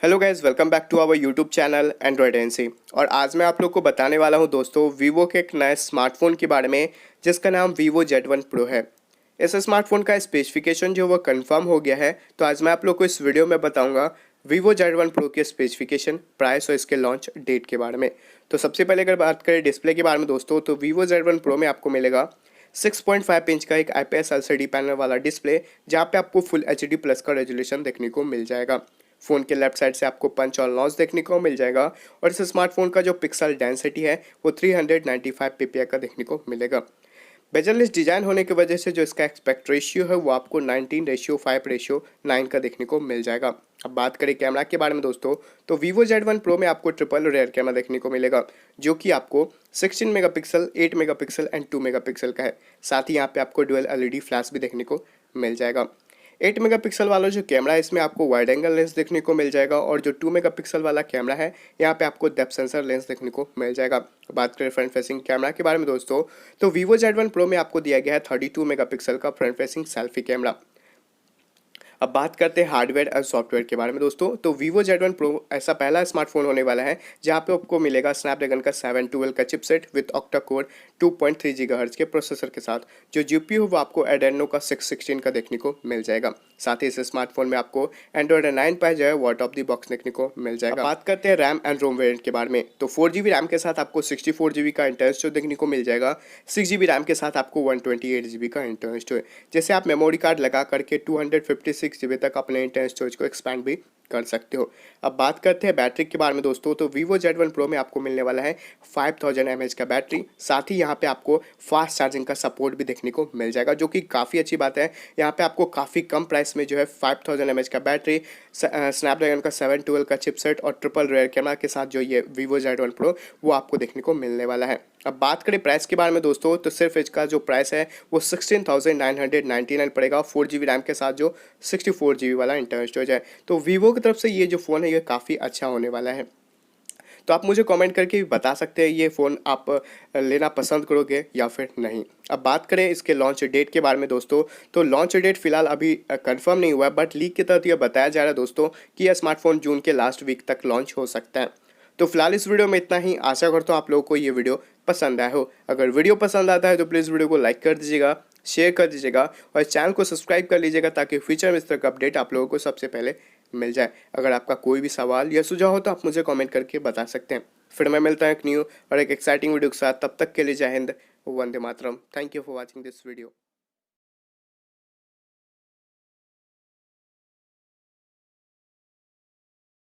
Hello guys, welcome back to our YouTube channel Android NC. और आज मैं आप लोग को बताने वाला हूं दोस्तों वीवो के एक नए स्मार्टफोन के बारे में जिसका नाम वीवो Z1 Pro है। इस स्मार्टफोन का स्पेसिफिकेशन जो वो कंफर्म हो गया है, तो आज मैं आप लोग को इस वीडियो में बताऊंगा वीवो Z1 Pro के स्पेसिफिकेशन, प्राइस और इसके लॉन्च डेट के बारे में। तो सबसे पहले अगर बात करें डिस्प्ले के बारे में दोस्तों, तो वीवो Z1 Pro में आपको मिलेगा 6.5 इंच का एक IPS LCD पैनल वाला डिस्प्ले, जहाँ पे आपको फुल HD प्लस का रेजोल्यूशन देखने को मिल जाएगा। फ़ोन के लेफ्ट साइड से आपको पंच और लॉन्च देखने को मिल जाएगा और इस स्मार्टफोन का जो पिक्सल डेंसिटी है वो 395 ppi का देखने को मिलेगा। बेजललेस डिजाइन होने की वजह से जो इसका एक्सपेक्ट रेशियो है वो आपको 19:5:9 का देखने को मिल जाएगा। अब बात करें कैमरा के बारे में दोस्तों, तो Vivo Z1 Pro में आपको ट्रिपल रेयर कैमरा देखने को मिलेगा, जो कि आपको 16 मेगापिक्सल, 8 मेगापिक्सल एंड 2 मेगापिक्सल का है। साथ ही यहाँ पे आपको डुअल LED फ्लैश भी देखने को मिल जाएगा। 8 मेगापिक्सल वाला जो कैमरा है इसमें आपको वाइड एंगल लेंस देखने को मिल जाएगा और जो 2 मेगापिक्सल वाला कैमरा है यहाँ पे आपको डेप्थ सेंसर लेंस देखने को मिल जाएगा। बात करें फ्रंट फेसिंग कैमरा के बारे में दोस्तों, तो Vivo Z1 Pro में आपको दिया गया है 32 मेगापिक्सल का फ्रंट फेसिंग सेल्फी कैमरा। अब बात करते हैं हार्डवेयर और सॉफ्टवेयर के बारे में दोस्तों, तो Vivo Z1 Pro ऐसा पहला स्मार्टफोन होने वाला है जहां पे आपको मिलेगा स्नैपड्रैगन का 712 का chipset with octa core 2.3 GHz के प्रोसेसर के साथ। जो जीपीयू है वो आपको एडेनो का 616 का देखने को मिल जाएगा। साथ ही इस स्मार्टफोन में आपको एंड्रॉयड 9 पर जो है आउट ऑफ द बॉक्स देखने को मिल जाएगा। बात करते हैं रैम एंड रोम वेरिएंट के बारे में, तो 4GB रैम के साथ आपको 64GB का इंटरनल स्टोरेज देखने को मिल जाएगा। 6GB रैम के साथ आपको 128GB का इंटरनल स्टोरेज, जैसे आप मेमोरी कार्ड लगा करके 256GB तक अपने इंटरनल स्टोरेज को एक्सपैंड भी कर सकते हो। अब बात करते हैं बैटरी के बारे में दोस्तों, तो Vivo Z1 Pro में आपको मिलने वाला है 5000 mAh का बैटरी। साथ ही यहाँ पे आपको फास्ट चार्जिंग का सपोर्ट भी देखने को मिल जाएगा, जो कि काफ़ी अच्छी बात है। यहाँ पे आपको काफ़ी कम प्राइस में जो है 5000 mAh का बैटरी, स्नैपड्रैगन का 712 का चिपसेट और ट्रिपल रेयर कैमरा के साथ जो ये Vivo Z1 Pro वो आपको देखने को मिलने वाला है। अब बात करें प्राइस के बारे में दोस्तों, तो सिर्फ इसका जो प्राइस है वो 16,999 पड़ेगा 4GB रैम के साथ, जो 64GB वाला इंटरनल स्टोरेज है। तो Vivo की तरफ से ये जो फ़ोन है ये काफ़ी अच्छा होने वाला है। तो आप मुझे कमेंट करके भी बता सकते हैं ये फ़ोन आप लेना पसंद करोगे या फिर नहीं। अब बात करें इसके लॉन्च डेट के बारे में दोस्तों, तो लॉन्च डेट फिलहाल अभी कंफर्म नहीं हुआ है, बट लीक की तरफ यह बताया जा रहा है दोस्तों कि यह स्मार्टफोन जून के लास्ट वीक तक लॉन्च हो सकता है। तो फिलहाल इस वीडियो में इतना ही। आशा करता हूँ आप लोगों को ये वीडियो पसंद आया हो। अगर वीडियो पसंद आता है तो प्लीज़ वीडियो को लाइक कर दीजिएगा, शेयर कर दीजिएगा और चैनल को सब्सक्राइब कर लीजिएगा, ताकि फ्यूचर में इस तरह का अपडेट आप लोगों को सबसे पहले मिल जाए। अगर आपका कोई भी सवाल या सुझाव हो तो आप मुझे कमेंट करके बता सकते हैं। फिर मैं मिलता हूँ एक न्यू और एक एक्साइटिंग वीडियो के साथ। तब तक के लिए जय हिंद, वंदे मातरम। Thank you for watching this video.